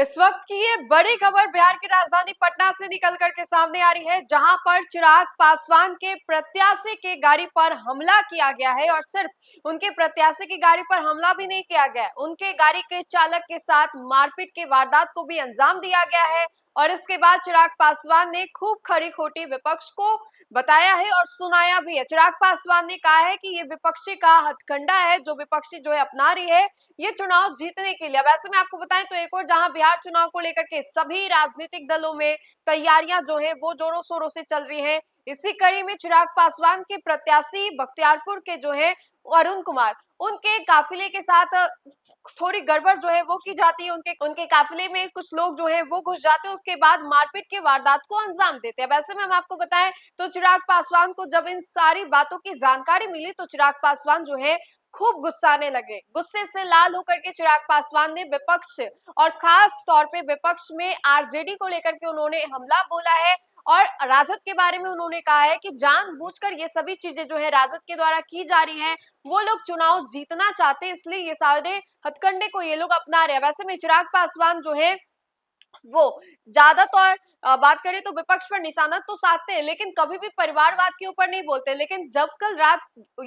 इस वक्त की ये बड़ी खबर बिहार की राजधानी पटना से निकल करके सामने आ रही है, जहां पर चिराग पासवान के प्रत्याशी के गाड़ी पर हमला किया गया है। और सिर्फ उनके प्रत्याशी की गाड़ी पर हमला भी नहीं किया गया, उनके गाड़ी के चालक के साथ मारपीट के वारदात को भी अंजाम दिया गया है। और इसके बाद चिराग पासवान ने खूब खरी खोटी विपक्ष को बताया है और सुनाया भी है। चिराग पासवान ने कहा है कि ये विपक्षी का हथकंडा है, जो विपक्षी जो है अपना रही है ये चुनाव जीतने के लिए। वैसे मैं आपको बताएं तो एक और जहां बिहार चुनाव को लेकर के सभी राजनीतिक दलों में तैयारियां जो है वो जोरों शोरों से चल रही हैं। इसी कड़ी में चिराग पासवान के प्रत्याशी बख्तियारपुर के जो है अरुण कुमार, उनके काफिले के साथ थोड़ी गड़बड़ जो है वो की जाती है। उनके उनके काफिले में कुछ लोग जो है वो घुस जाते हैं, उसके बाद मारपीट के वारदात को अंजाम देते हैं। वैसे में हम आपको बताएं तो चिराग पासवान को जब इन सारी बातों की जानकारी मिली तो चिराग पासवान जो है खूब गुस्साने लगे। गुस्से से लाल होकर के चिराग पासवान ने विपक्ष और खास तौर पे विपक्ष में आरजेडी को लेकर के उन्होंने हमला बोला है। और राजद के बारे में उन्होंने कहा है कि जानबूझकर ये सभी चीजें जो है राजद के द्वारा की जा रही हैं, वो लोग चुनाव जीतना चाहते हैं, इसलिए ये सारे हथकंडे को ये लोग अपना रहे हैं। वैसे में चिराग पासवान जो है वो ज्यादातर बात करें तो विपक्ष पर निशाना तो साधते हैं, लेकिन कभी भी परिवारवाद के ऊपर नहीं बोलते। लेकिन जब कल रात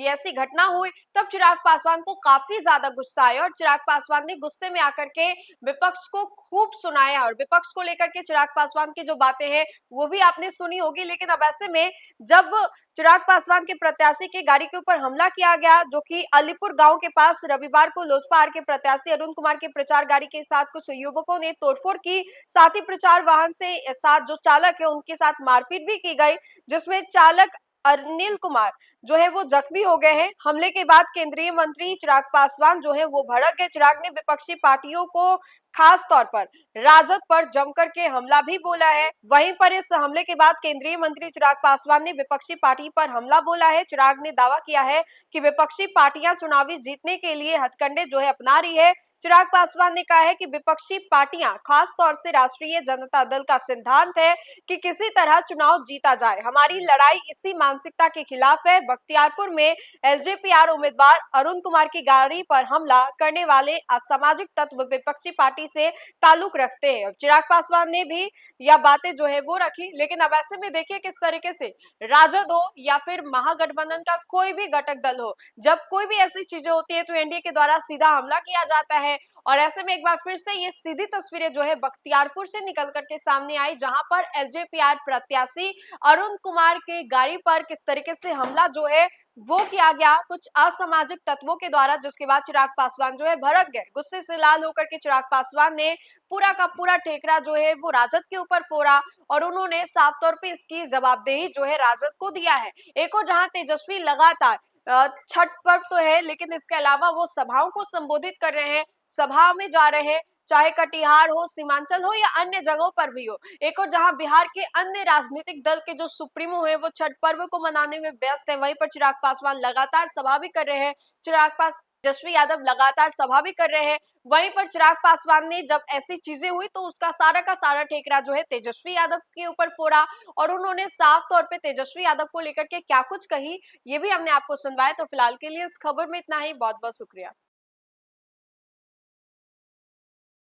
ऐसी घटना हुई तब चिराग पासवान को काफी ज्यादा गुस्सा आया और चिराग पासवान ने गुस्से में आकर के विपक्ष को खूब सुनाया। और विपक्ष को लेकर के चिराग पासवान की जो बातें हैं वो भी आपने सुनी होगी। लेकिन अब ऐसे में जब चिराग पासवान के प्रत्याशी की गाड़ी के ऊपर हमला किया गया, जो कि अलीपुर गांव के पास रविवार को लोजपा आर के प्रत्याशी अरुण कुमार के प्रचार गाड़ी के साथ कुछ युवकों ने तोड़फोड़ की, साथ ही प्रचार वाहन से साथ जो चालक है उनके साथ मारपीट भी की गई, जिसमें चालक अनिल कुमार जो है वो जख्मी हो गए हैं। हमले के बाद केंद्रीय मंत्री चिराग पासवान जो है वो भड़क गए। चिराग ने विपक्षी पार्टियों को खास तौर पर राजद पर जमकर के हमला भी बोला है। वहीं पर इस हमले के बाद केंद्रीय मंत्री चिराग पासवान ने विपक्षी पार्टी पर हमला बोला है। चिराग ने दावा किया है कि विपक्षी पार्टियां चुनावी जीतने के लिए हथकंडे जो है अपना रही है। चिराग पासवान ने कहा है कि विपक्षी पार्टियां खास तौर से राष्ट्रीय जनता दल का सिद्धांत है कि किसी तरह चुनाव जीता जाए। हमारी लड़ाई इसी मानसिकता के खिलाफ है। बख्तियारपुर में एलजेपीआर उम्मीदवार अरुण कुमार की गाड़ी पर हमला करने वाले असामाजिक तत्व विपक्षी पार्टी से ताल्लुक रखते हैं। चिराग पासवान ने भी यह बातें जो है वो रखी। लेकिन अब ऐसे में देखिए किस तरीके से राजद हो या फिर महागठबंधन का कोई भी घटक दल हो, जब कोई भी ऐसी चीजें होती है तो एनडीए के द्वारा सीधा हमला किया जाता है। और ऐसे में एक बार फिर से ये सीधी तस्वीरें जो है बख्तियारपुर से निकल करके सामने आई, जहां पर एलजेपीआर प्रत्याशी अरुण कुमार की गाड़ी पर किस तरीके से हमला जो है वो किया गया कुछ असामाजिक तत्वों के द्वारा, जिसके बाद चिराग पासवान जो है भड़क गए। गुस्से से लाल होकर के चिराग पासवान ने पूरा का पूरा ठेकरा जो है वो राजद के ऊपर फोड़ा और उन्होंने साफ तौर पे इसकी जवाबदेही जो है राजद को दिया है। एक और जहां तेजस्वी लगातार छठ पर्व तो है, लेकिन इसके अलावा वो सभाओं को संबोधित कर रहे हैं, सभा में जा रहे हैं, चाहे कटिहार हो, सीमांचल हो या अन्य जगहों पर भी हो। एक और जहां बिहार के अन्य राजनीतिक दल के जो सुप्रीमो हैं वो छठ पर्व को मनाने में व्यस्त है, वहीं पर चिराग पासवान लगातार सभा भी कर रहे हैं। तेजस्वी यादव लगातार सभा भी कर रहे हैं। वहीं पर चिराग पासवान ने जब ऐसी चीजें हुई तो उसका सारा का सारा ठेकरा जो है तेजस्वी यादव के ऊपर फोड़ा और उन्होंने साफ तौर पे तेजस्वी यादव को लेकर के क्या कुछ कही ये भी हमने आपको सुनवाया। तो फिलहाल के लिए इस खबर में इतना ही। बहुत बहुत शुक्रिया।